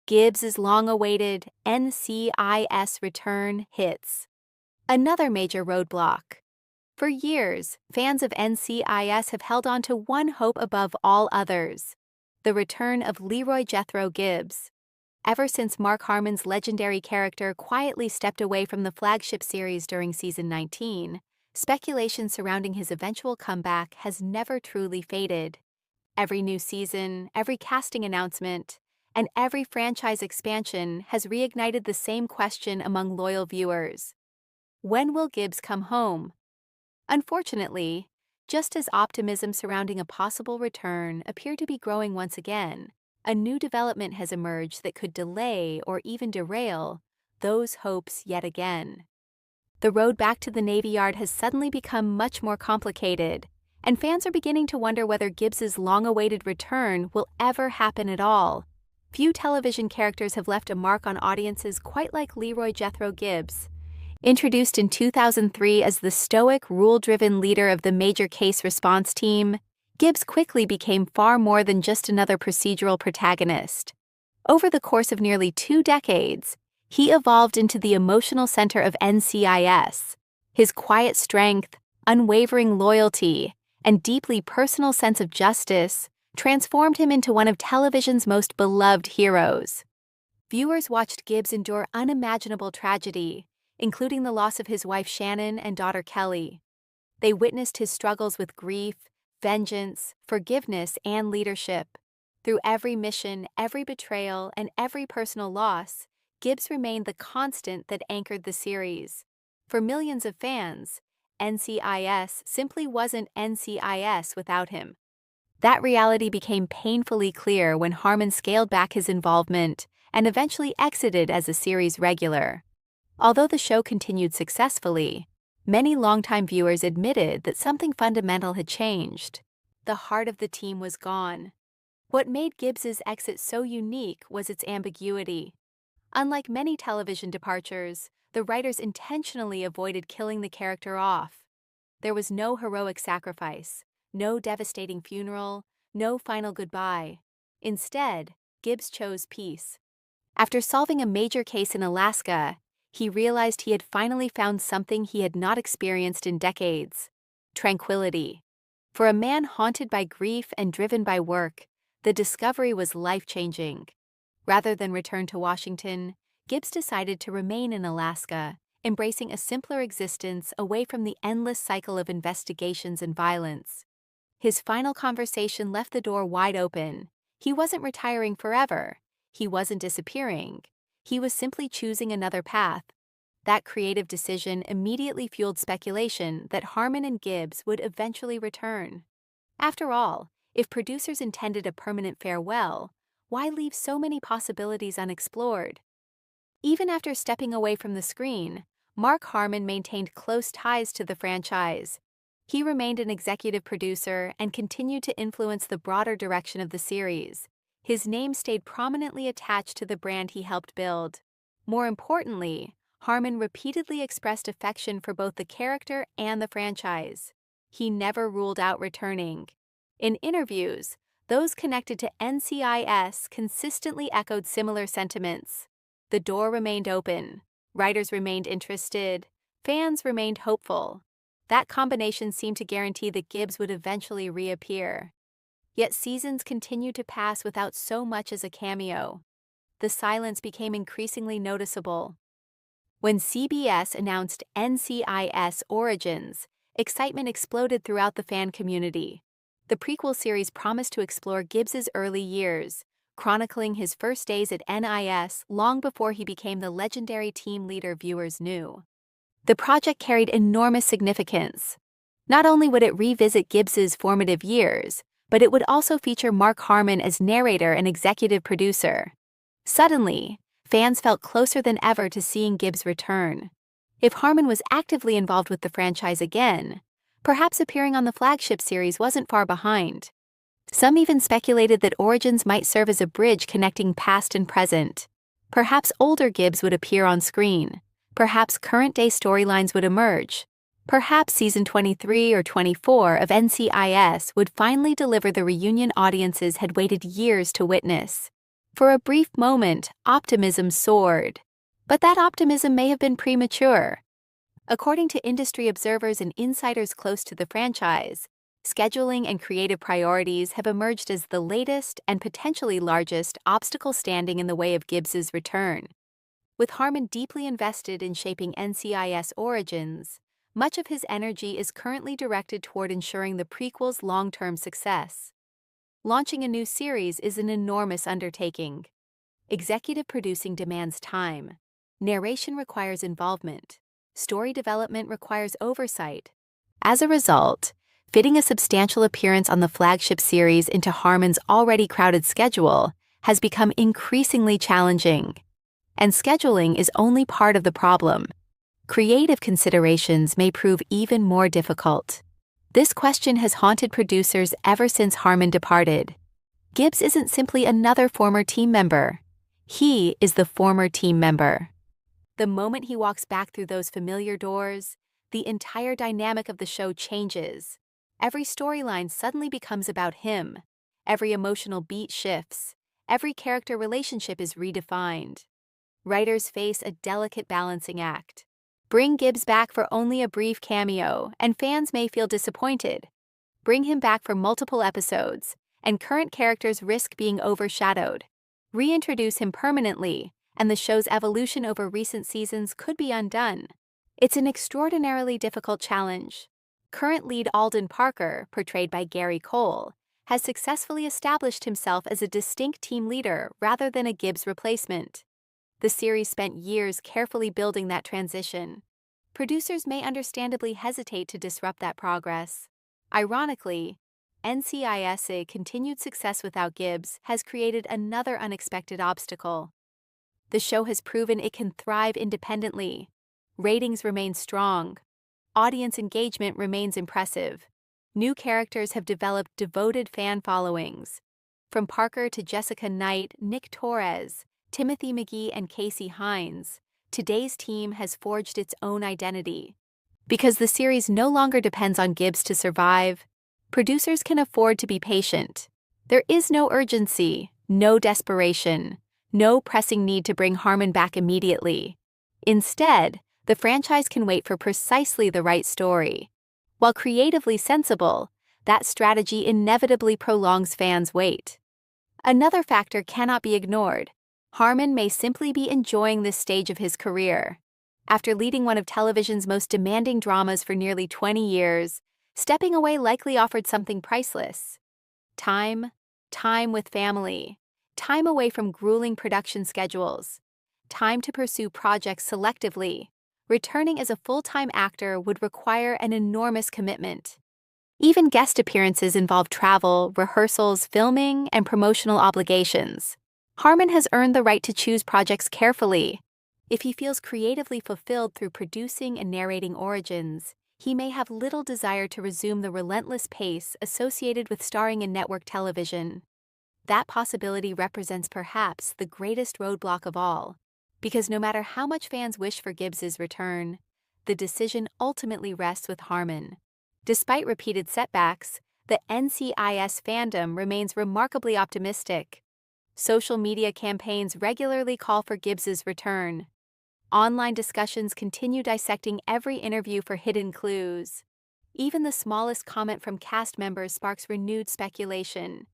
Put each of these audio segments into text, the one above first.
Gibbs' long-awaited NCIS return hits. Another major roadblock. For years, fans of NCIS have held on to one hope above all others: the return of Leroy Jethro Gibbs. Ever since Mark Harmon's legendary character quietly stepped away from the flagship series during season 19, speculation surrounding his eventual comeback has never truly faded. Every new season, every casting announcement, and every franchise expansion has reignited the same question among loyal viewers: when will Gibbs come home? Unfortunately, just as optimism surrounding a possible return appeared to be growing once again, a new development has emerged that could delay or even derail those hopes yet again. The road back to the Navy Yard has suddenly become much more complicated, and fans are beginning to wonder whether Gibbs' long-awaited return will ever happen at all. Few television characters have left a mark on audiences quite like Leroy Jethro Gibbs. Introduced in 2003 as the stoic, rule-driven leader of the major case response team, Gibbs quickly became far more than just another procedural protagonist. Over the course of nearly 2 decades, he evolved into the emotional center of NCIS. His quiet strength, unwavering loyalty, and deeply personal sense of justice transformed him into one of television's most beloved heroes. Viewers watched Gibbs endure unimaginable tragedy, including the loss of his wife Shannon and daughter Kelly. They witnessed his struggles with grief, vengeance, forgiveness, and leadership. Through every mission, every betrayal, and every personal loss, Gibbs remained the constant that anchored the series. For millions of fans, NCIS simply wasn't NCIS without him. That reality became painfully clear when Harmon scaled back his involvement and eventually exited as a series regular. Although the show continued successfully, many longtime viewers admitted that something fundamental had changed. The heart of the team was gone. What made Gibbs' exit so unique was its ambiguity. Unlike many television departures, the writers intentionally avoided killing the character off. There was no heroic sacrifice, no devastating funeral, no final goodbye. Instead, Gibbs chose peace. After solving a major case in Alaska, he realized he had finally found something he had not experienced in decades: tranquility. For a man haunted by grief and driven by work, the discovery was life-changing. Rather than return to Washington, Gibbs decided to remain in Alaska, embracing a simpler existence away from the endless cycle of investigations and violence. His final conversation left the door wide open. He wasn't retiring forever. He wasn't disappearing. He was simply choosing another path. That creative decision immediately fueled speculation that Harmon and Gibbs would eventually return. After all, if producers intended a permanent farewell, why leave so many possibilities unexplored? Even after stepping away from the screen, Mark Harmon maintained close ties to the franchise. He remained an executive producer and continued to influence the broader direction of the series. His name stayed prominently attached to the brand he helped build. More importantly, Harmon repeatedly expressed affection for both the character and the franchise. He never ruled out returning. In interviews, those connected to NCIS consistently echoed similar sentiments. The door remained open, writers remained interested, fans remained hopeful. That combination seemed to guarantee that Gibbs would eventually reappear. Yet seasons continued to pass without so much as a cameo. The silence became increasingly noticeable. When CBS announced NCIS Origins, excitement exploded throughout the fan community. The prequel series promised to explore Gibbs' early years, chronicling his first days at NIS long before he became the legendary team leader viewers knew. The project carried enormous significance. Not only would it revisit Gibbs' formative years, but it would also feature Mark Harmon as narrator and executive producer. Suddenly, fans felt closer than ever to seeing Gibbs return. If Harmon was actively involved with the franchise again, perhaps appearing on the flagship series wasn't far behind. Some even speculated that Origins might serve as a bridge connecting past and present. Perhaps older Gibbs would appear on screen. Perhaps current-day storylines would emerge. Perhaps season 23 or 24 of NCIS would finally deliver the reunion audiences had waited years to witness. For a brief moment, optimism soared. But that optimism may have been premature. According to industry observers and insiders close to the franchise, scheduling and creative priorities have emerged as the latest and potentially largest obstacle standing in the way of Gibbs's return. With Harmon deeply invested in shaping NCIS origins, much of his energy is currently directed toward ensuring the prequel's long-term success. Launching a new series is an enormous undertaking. Executive producing demands time. Narration requires involvement. Story development requires oversight. As a result, fitting a substantial appearance on the flagship series into Harmon's already crowded schedule has become increasingly challenging. And scheduling is only part of the problem. Creative considerations may prove even more difficult. This question has haunted producers ever since Harmon departed. Gibbs isn't simply another former team member. He is the former team member. The moment he walks back through those familiar doors, the entire dynamic of the show changes. Every storyline suddenly becomes about him. Every emotional beat shifts. Every character relationship is redefined. Writers face a delicate balancing act. Bring Gibbs back for only a brief cameo, and fans may feel disappointed. Bring him back for multiple episodes, and current characters risk being overshadowed. Reintroduce him permanently, and the show's evolution over recent seasons could be undone. It's an extraordinarily difficult challenge. Current lead Alden Parker, portrayed by Gary Cole, has successfully established himself as a distinct team leader rather than a Gibbs replacement. The series spent years carefully building that transition. Producers may understandably hesitate to disrupt that progress. Ironically, NCIS's continued success without Gibbs has created another unexpected obstacle. The show has proven it can thrive independently. Ratings remain strong. Audience engagement remains impressive. New characters have developed devoted fan followings. From Parker to Jessica Knight, Nick Torres, Timothy McGee, and Casey Hines, today's team has forged its own identity. Because the series no longer depends on Gibbs to survive, producers can afford to be patient. There is no urgency, no desperation, no pressing need to bring Harmon back immediately. Instead, the franchise can wait for precisely the right story. While creatively sensible, that strategy inevitably prolongs fans' wait. Another factor cannot be ignored. Harmon may simply be enjoying this stage of his career. After leading one of television's most demanding dramas for nearly 20 years, stepping away likely offered something priceless. Time with family, time away from grueling production schedules, time to pursue projects selectively. Returning as a full-time actor would require an enormous commitment. Even guest appearances involve travel, rehearsals, filming, and promotional obligations. Harmon has earned the right to choose projects carefully. If he feels creatively fulfilled through producing and narrating origins, he may have little desire to resume the relentless pace associated with starring in network television. That possibility represents perhaps the greatest roadblock of all, because no matter how much fans wish for Gibbs's return, the decision ultimately rests with Harmon. Despite repeated setbacks, the NCIS fandom remains remarkably optimistic. Social media campaigns regularly call for Gibbs's return. Online discussions continue dissecting every interview for hidden clues. Even the smallest comment from cast members sparks renewed speculation.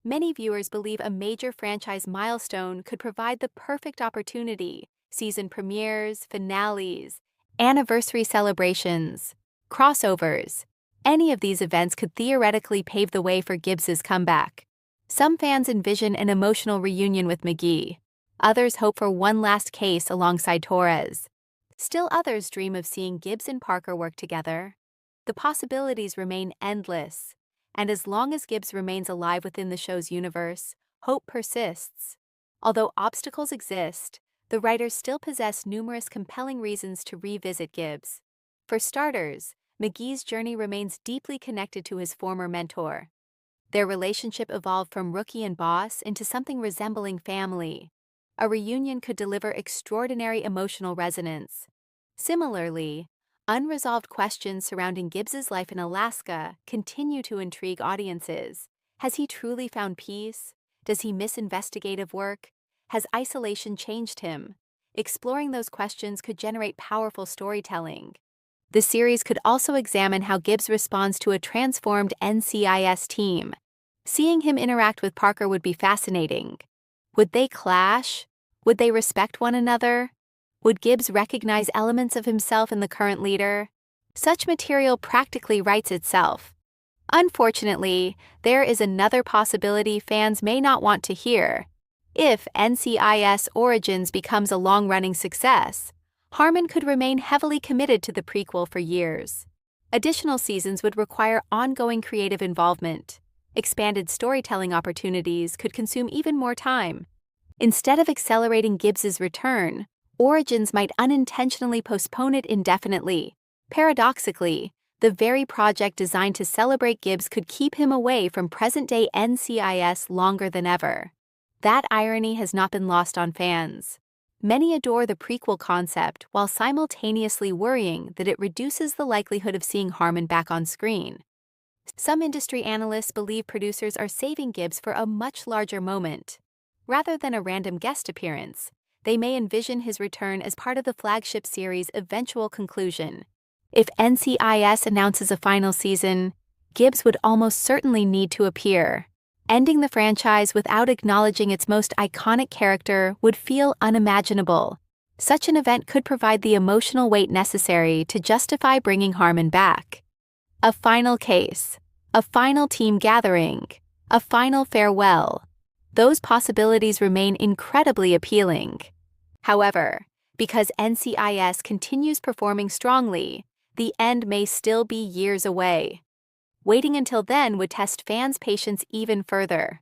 Many viewers believe a major franchise milestone could provide the perfect opportunity: season premieres, finales, anniversary celebrations, crossovers. Any of these events could theoretically pave the way for Gibbs's comeback. Some fans envision an emotional reunion with McGee. Others hope for one last case alongside Torres. Still others dream of seeing Gibbs and Parker work together. The possibilities remain endless, and as long as Gibbs remains alive within the show's universe, hope persists. Although obstacles exist, the writers still possess numerous compelling reasons to revisit Gibbs. For starters, McGee's journey remains deeply connected to his former mentor. Their relationship evolved from rookie and boss into something resembling family. A reunion could deliver extraordinary emotional resonance. Similarly, unresolved questions surrounding Gibbs's life in Alaska continue to intrigue audiences. Has he truly found peace? Does he miss investigative work? Has isolation changed him? Exploring those questions could generate powerful storytelling. The series could also examine how Gibbs responds to a transformed NCIS team. Seeing him interact with Parker would be fascinating. Would they clash? Would they respect one another? Would Gibbs recognize elements of himself in the current leader? Such material practically writes itself. Unfortunately, there is another possibility fans may not want to hear. If NCIS Origins becomes a long-running success, Harmon could remain heavily committed to the prequel for years. Additional seasons would require ongoing creative involvement. Expanded storytelling opportunities could consume even more time. Instead of accelerating Gibbs's return, Origins might unintentionally postpone it indefinitely. Paradoxically, the very project designed to celebrate Gibbs could keep him away from present-day NCIS longer than ever. That irony has not been lost on fans. Many adore the prequel concept while simultaneously worrying that it reduces the likelihood of seeing Harmon back on screen. Some industry analysts believe producers are saving Gibbs for a much larger moment. Rather than a random guest appearance, they may envision his return as part of the flagship series' eventual conclusion. If NCIS announces a final season, Gibbs would almost certainly need to appear. Ending the franchise without acknowledging its most iconic character would feel unimaginable. Such an event could provide the emotional weight necessary to justify bringing Harmon back. A final case, a final team gathering, a final farewell. Those possibilities remain incredibly appealing. However, because NCIS continues performing strongly, the end may still be years away. Waiting until then would test fans' patience even further.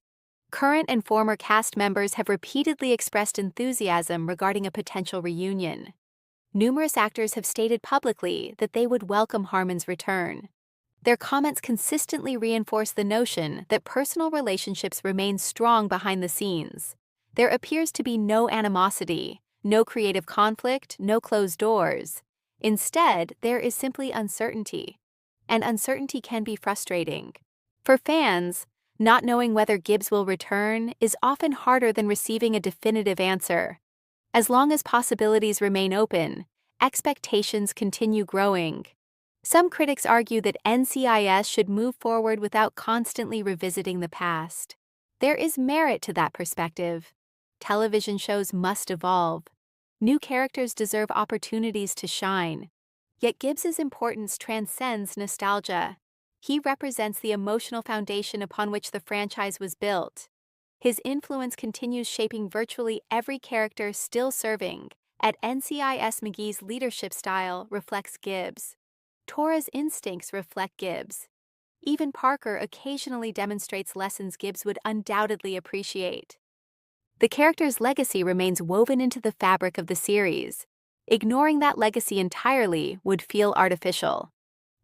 Current and former cast members have repeatedly expressed enthusiasm regarding a potential reunion. Numerous actors have stated publicly that they would welcome Harmon's return. Their comments consistently reinforce the notion that personal relationships remain strong behind the scenes. There appears to be no animosity, no creative conflict, no closed doors. Instead, there is simply uncertainty. And uncertainty can be frustrating. For fans, not knowing whether Gibbs will return is often harder than receiving a definitive answer. As long as possibilities remain open, expectations continue growing. Some critics argue that NCIS should move forward without constantly revisiting the past. There is merit to that perspective. Television shows must evolve. New characters deserve opportunities to shine. Yet Gibbs's importance transcends nostalgia. He represents the emotional foundation upon which the franchise was built. His influence continues shaping virtually every character still serving. At NCIS, McGee's leadership style reflects Gibbs. Tora's instincts reflect Gibbs. Even Parker occasionally demonstrates lessons Gibbs would undoubtedly appreciate. The character's legacy remains woven into the fabric of the series. Ignoring that legacy entirely would feel artificial.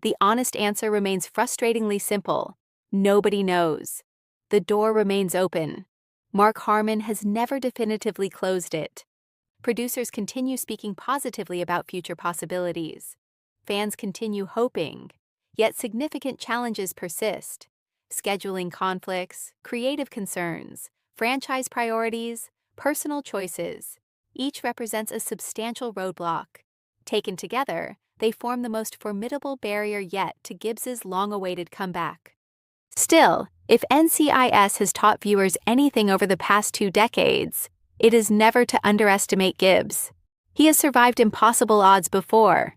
The honest answer remains frustratingly simple. Nobody knows. The door remains open. Mark Harmon has never definitively closed it. Producers continue speaking positively about future possibilities. Fans continue hoping, yet significant challenges persist. Scheduling conflicts, creative concerns, franchise priorities, personal choices. Each represents a substantial roadblock. Taken together, they form the most formidable barrier yet to Gibbs's long-awaited comeback. Still, if NCIS has taught viewers anything over the past 2 decades, it is never to underestimate Gibbs. He has survived impossible odds before.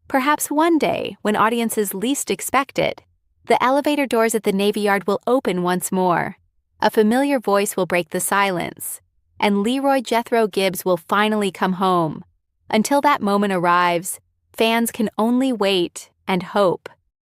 Perhaps one day, when audiences least expect it, the elevator doors at the Navy Yard will open once more. A familiar voice will break the silence, and Leroy Jethro Gibbs will finally come home. Until that moment arrives, fans can only wait and hope.